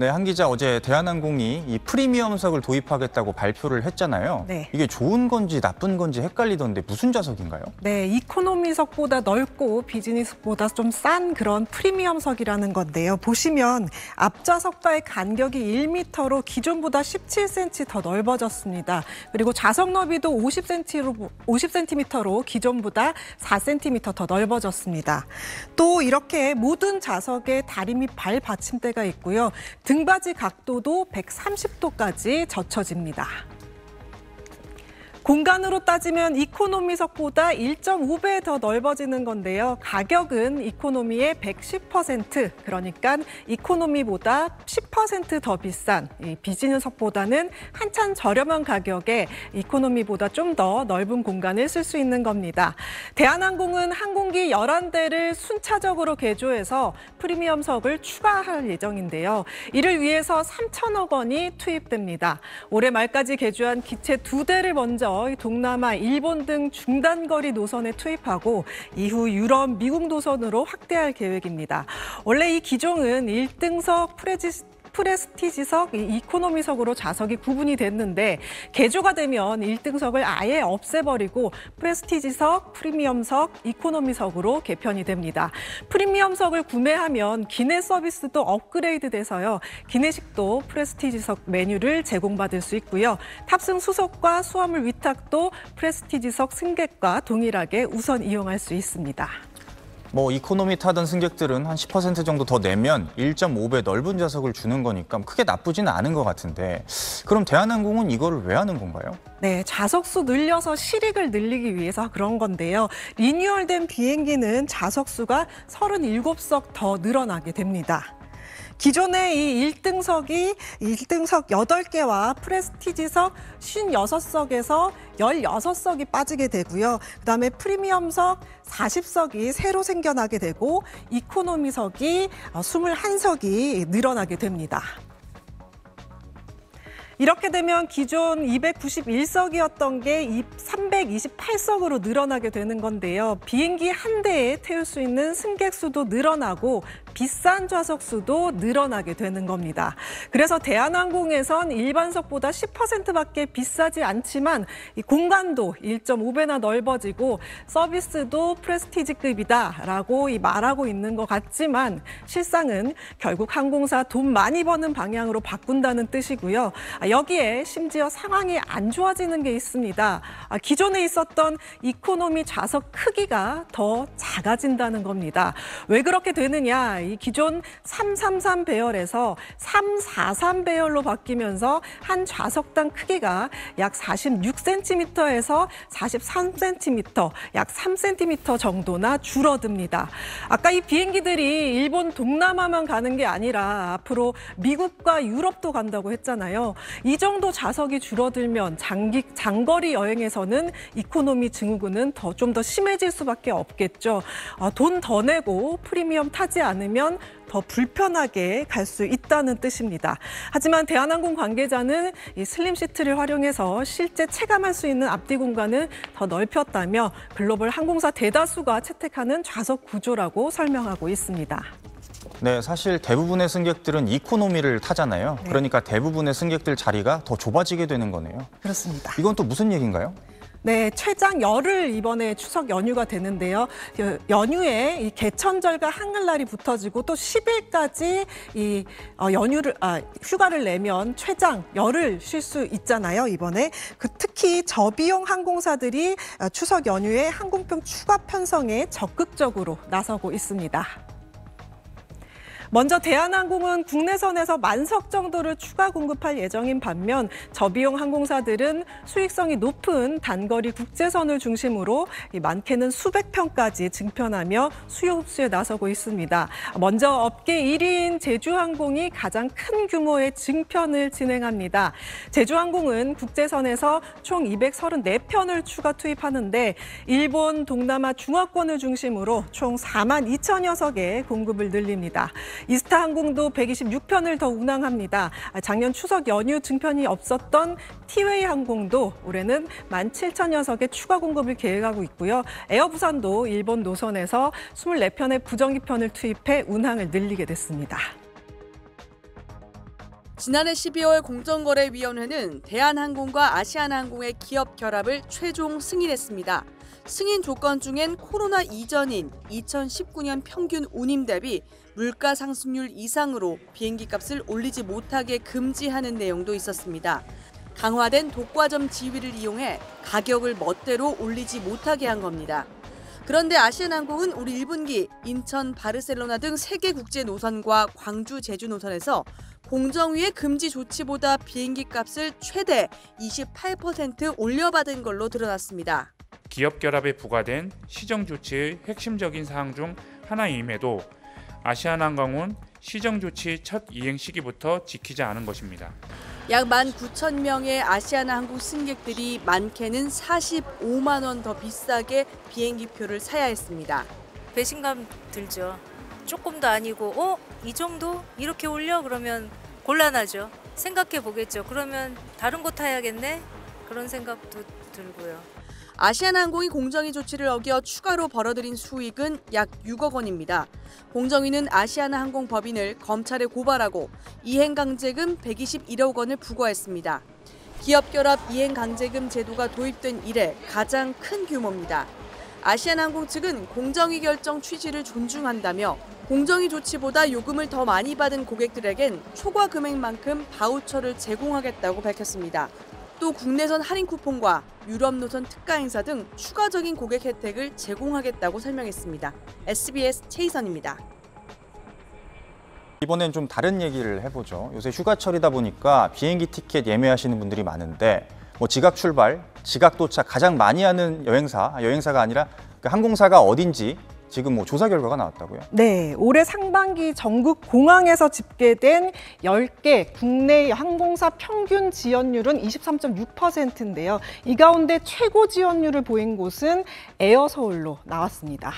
네, 한 기자 어제 대한항공이 이 프리미엄석을 도입하겠다고 발표를 했잖아요. 네. 이게 좋은 건지 나쁜 건지 헷갈리던데 무슨 좌석인가요? 네, 이코노미석보다 넓고 비즈니스보다 좀 싼 그런 프리미엄석이라는 건데요. 보시면 앞좌석과의 간격이 1m로 기존보다 17cm 더 넓어졌습니다. 그리고 좌석 너비도 50cm로 기존보다 4cm 더 넓어졌습니다. 또 이렇게 모든 좌석에 다리 및 발 받침대가 있고요. 등받이 각도도 130도까지 젖혀집니다. 공간으로 따지면 이코노미석보다 1.5배 더 넓어지는 건데요. 가격은 이코노미의 110%, 그러니까 이코노미보다 10% 더 비싼 비즈니스석보다는 한참 저렴한 가격에 이코노미보다 좀 더 넓은 공간을 쓸 수 있는 겁니다. 대한항공은 항공기 11대를 순차적으로 개조해서 프리미엄석을 추가할 예정인데요. 이를 위해서 3천억 원이 투입됩니다. 올해 말까지 개조한 기체 2대를 먼저 동남아, 일본 등 중단거리 노선에 투입하고 이후 유럽, 미국 노선으로 확대할 계획입니다. 원래 이 기종은 1등석 프레스티지석, 이코노미석으로 좌석이 구분이 됐는데 개조가 되면 1등석을 아예 없애버리고 프레스티지석, 프리미엄석, 이코노미석으로 개편이 됩니다. 프리미엄석을 구매하면 기내 서비스도 업그레이드 돼서요. 기내식도 프레스티지석 메뉴를 제공받을 수 있고요. 탑승 수속과 수화물 위탁도 프레스티지석 승객과 동일하게 우선 이용할 수 있습니다. 이코노미 타던 승객들은 한 10% 정도 더 내면 1.5배 넓은 좌석을 주는 거니까 크게 나쁘지는 않은 것 같은데 그럼 대한항공은 이거를 왜 하는 건가요? 네, 좌석수 늘려서 실익을 늘리기 위해서 그런 건데요. 리뉴얼된 비행기는 좌석수가 37석 더 늘어나게 됩니다. 기존의 이 1등석 8개와 프레스티지석 56석에서 16석이 빠지게 되고요. 그다음에 프리미엄석 40석이 새로 생겨나게 되고 이코노미석이 21석이 늘어나게 됩니다. 이렇게 되면 기존 291석이었던 게 328석으로 늘어나게 되는 건데요. 비행기 한 대에 태울 수 있는 승객 수도 늘어나고 비싼 좌석 수도 늘어나게 되는 겁니다. 그래서 대한항공에선 일반석보다 10%밖에 비싸지 않지만 이 공간도 1.5배나 넓어지고 서비스도 프레스티지급이다라고 말하고 있는 것 같지만 실상은 결국 항공사 돈 많이 버는 방향으로 바꾼다는 뜻이고요. 여기에 심지어 상황이 안 좋아지는 게 있습니다. 기존에 있었던 이코노미 좌석 크기가 더 작아진다는 겁니다. 왜 그렇게 되느냐? 이 기존 333 배열에서 343 배열로 바뀌면서 한 좌석당 크기가 약 46cm에서 43cm, 약 3cm 정도나 줄어듭니다. 아까 이 비행기들이 일본 동남아만 가는 게 아니라 앞으로 미국과 유럽도 간다고 했잖아요. 이 정도 좌석이 줄어들면 장거리 여행에서는 이코노미 증후군은 좀 더 심해질 수밖에 없겠죠. 돈 더 내고 프리미엄 타지 않으면 더 불편하게 갈 수 있다는 뜻입니다. 하지만 대한항공 관계자는 이 슬림 시트를 활용해서 실제 체감할 수 있는 앞뒤 공간을 더 넓혔다며 글로벌 항공사 대다수가 채택하는 좌석 구조라고 설명하고 있습니다. 네, 사실 대부분의 승객들은 이코노미를 타잖아요. 네. 그러니까 대부분의 승객들 자리가 더 좁아지게 되는 거네요. 그렇습니다. 이건 또 무슨 얘기인가요? 네, 최장 열흘 이번에 추석 연휴가 되는데요. 연휴에 이 개천절과 한글날이 붙어지고 또 10일까지 이 휴가를 내면 최장 열흘 쉴 수 있잖아요, 이번에. 특히 저비용 항공사들이 추석 연휴에 항공편 추가 편성에 적극적으로 나서고 있습니다. 먼저 대한항공은 국내선에서 만석 정도를 추가 공급할 예정인 반면 저비용 항공사들은 수익성이 높은 단거리 국제선을 중심으로 많게는 수백 편까지 증편하며 수요 흡수에 나서고 있습니다. 먼저 업계 1위인 제주항공이 가장 큰 규모의 증편을 진행합니다. 제주항공은 국제선에서 총 234편을 추가 투입하는데 일본, 동남아 중화권을 중심으로 총 42,000여 석의 공급을 늘립니다. 이스타항공도 126편을 더 운항합니다. 작년 추석 연휴 증편이 없었던 티웨이 항공도 올해는 17,000여 석의 추가 공급을 계획하고 있고요. 에어부산도 일본 노선에서 24편의 부정기편을 투입해 운항을 늘리게 됐습니다. 지난해 12월 공정거래위원회는 대한항공과 아시아나항공의 기업 결합을 최종 승인했습니다. 승인 조건 중엔 코로나 이전인 2019년 평균 운임 대비 물가 상승률 이상으로 비행기 값을 올리지 못하게 금지하는 내용도 있었습니다. 강화된 독과점 지위를 이용해 가격을 멋대로 올리지 못하게 한 겁니다. 그런데 아시아나항공은 올 1분기 인천, 바르셀로나 등 3개 국제 노선과 광주, 제주 노선에서 공정위의 금지 조치보다 비행기 값을 최대 28% 올려받은 걸로 드러났습니다. 기업 결합에 부과된 시정 조치의 핵심적인 사항 중 하나임에도 아시아나항공은 시정 조치 첫 이행 시기부터 지키지 않은 것입니다. 약 19,000명의 아시아나항공 승객들이 많게는 45만 원 더 비싸게 비행기표를 사야 했습니다. 배신감 들죠. 조금도 아니고 이 정도? 이렇게 올려? 그러면 곤란하죠. 생각해 보겠죠. 그러면 다른 곳 타야겠네? 그런 생각도 들고요. 아시아나항공이 공정위 조치를 어겨 추가로 벌어들인 수익은 약 6억 원입니다. 공정위는 아시아나항공 법인을 검찰에 고발하고 이행강제금 121억 원을 부과했습니다. 기업결합 이행강제금 제도가 도입된 이래 가장 큰 규모입니다. 아시아나항공 측은 공정위 결정 취지를 존중한다며 공정위 조치보다 요금을 더 많이 받은 고객들에겐 초과 금액만큼 바우처를 제공하겠다고 밝혔습니다. 또 국내선 할인 쿠폰과 유럽 노선 특가 행사 등 추가적인 고객 혜택을 제공하겠다고 설명했습니다. SBS 최희선입니다. 이번엔 좀 다른 얘기를 해보죠. 요새 휴가철이다 보니까 비행기 티켓 예매하시는 분들이 많은데 지각 출발, 지각 도착 가장 많이 하는 여행사가 아니라 그 항공사가 어딘지 지금 조사 결과가 나왔다고요? 네, 올해 상반기 전국 공항에서 집계된 10개 국내 항공사 평균 지연율은 23.6%인데요. 이 가운데 최고 지연율을 보인 곳은 에어서울로 나왔습니다.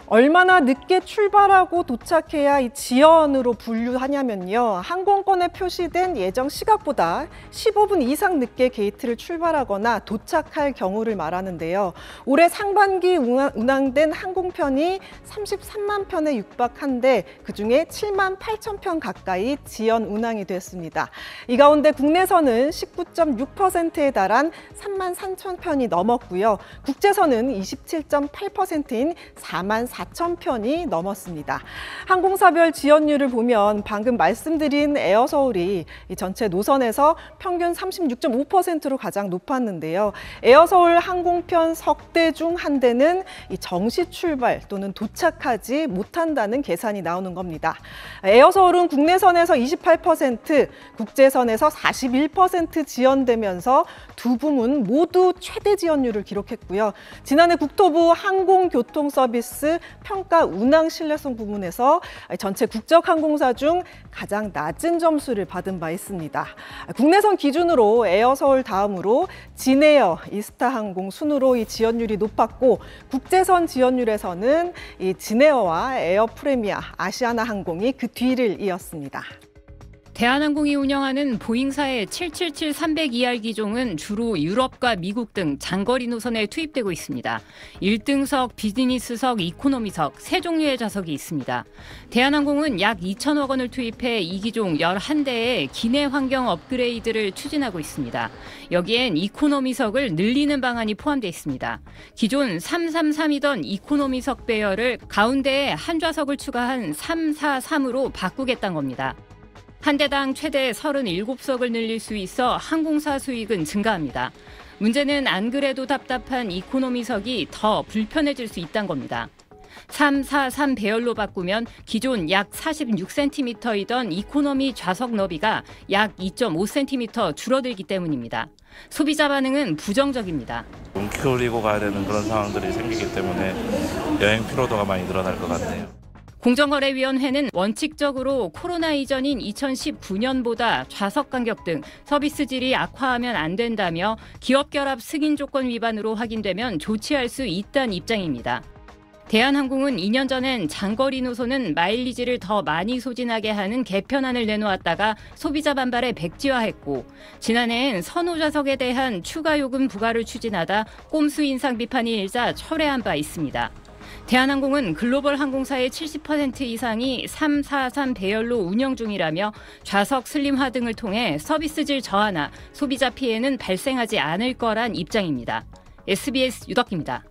얼마나 늦게 출발하고 도착해야 이 지연으로 분류하냐면요. 항공권에 표시된 예정 시각보다 15분 이상 늦게 게이트를 출발하거나 도착할 경우를 말하는데요. 올해 상반기 운항된 항공편이 33만 편에 육박한데 그중에 7만 8천 편 가까이 지연 운항이 됐습니다. 이 가운데 국내선은 19.6%에 달한 3만 3천 편이 넘었고요. 국제선은 27.8%인 4만 4천 편이 넘었습니다. 항공사별 지연율을 보면 방금 말씀드린 에어서울이 전체 노선에서 평균 36.5%로 가장 높았는데요. 에어서울 항공편 석 대 중 한 대는 정시 출발 또는 도착하지 못한다는 계산이 나오는 겁니다. 에어서울은 국내선에서 28%, 국제선에서 41% 지연되면서 두 부문 모두 최대 지연율을 기록했고요. 지난해 국토부 항공교통서비스 평가 운항 신뢰성 부문에서 전체 국적 항공사 중 가장 낮은 점수를 받은 바 있습니다. 국내선 기준으로 에어서울 다음으로 진에어, 이스타항공 순으로 이 지연율이 높았고 국제선 지연율에서는 이 진에어와 에어프레미아, 아시아나항공이 그 뒤를 이었습니다. 대한항공이 운영하는 보잉사의 777-302R 기종은 주로 유럽과 미국 등 장거리 노선에 투입되고 있습니다. 1등석, 비즈니스석, 이코노미석 세 종류의 좌석이 있습니다. 대한항공은 약 2천억 원을 투입해 이 기종 11대의 기내 환경 업그레이드를 추진하고 있습니다. 여기엔 이코노미석을 늘리는 방안이 포함되어 있습니다. 기존 333이던 이코노미석 배열을 가운데에 한 좌석을 추가한 343으로 바꾸겠다는 겁니다. 한 대당 최대 37석을 늘릴 수 있어 항공사 수익은 증가합니다. 문제는 안 그래도 답답한 이코노미석이 더 불편해질 수 있다는 겁니다. 343 배열로 바꾸면 기존 약 46cm이던 이코노미 좌석 너비가 약 2.5cm 줄어들기 때문입니다. 소비자 반응은 부정적입니다. 뭉클리고 가야 되는 그런 상황들이 생기기 때문에 여행 피로도가 많이 늘어날 것 같네요. 공정거래위원회는 원칙적으로 코로나 이전인 2019년보다 좌석 간격 등 서비스 질이 악화하면 안 된다며 기업 결합 승인 조건 위반으로 확인되면 조치할 수 있다는 입장입니다. 대한항공은 2년 전엔 장거리 노선은 마일리지를 더 많이 소진하게 하는 개편안을 내놓았다가 소비자 반발에 백지화했고 지난해엔 선호 좌석에 대한 추가 요금 부과를 추진하다 꼼수 인상 비판이 일자 철회한 바 있습니다. 대한항공은 글로벌 항공사의 70% 이상이 343 배열로 운영 중이라며 좌석 슬림화 등을 통해 서비스질 저하나 소비자 피해는 발생하지 않을 거란 입장입니다. SBS 유덕기입니다.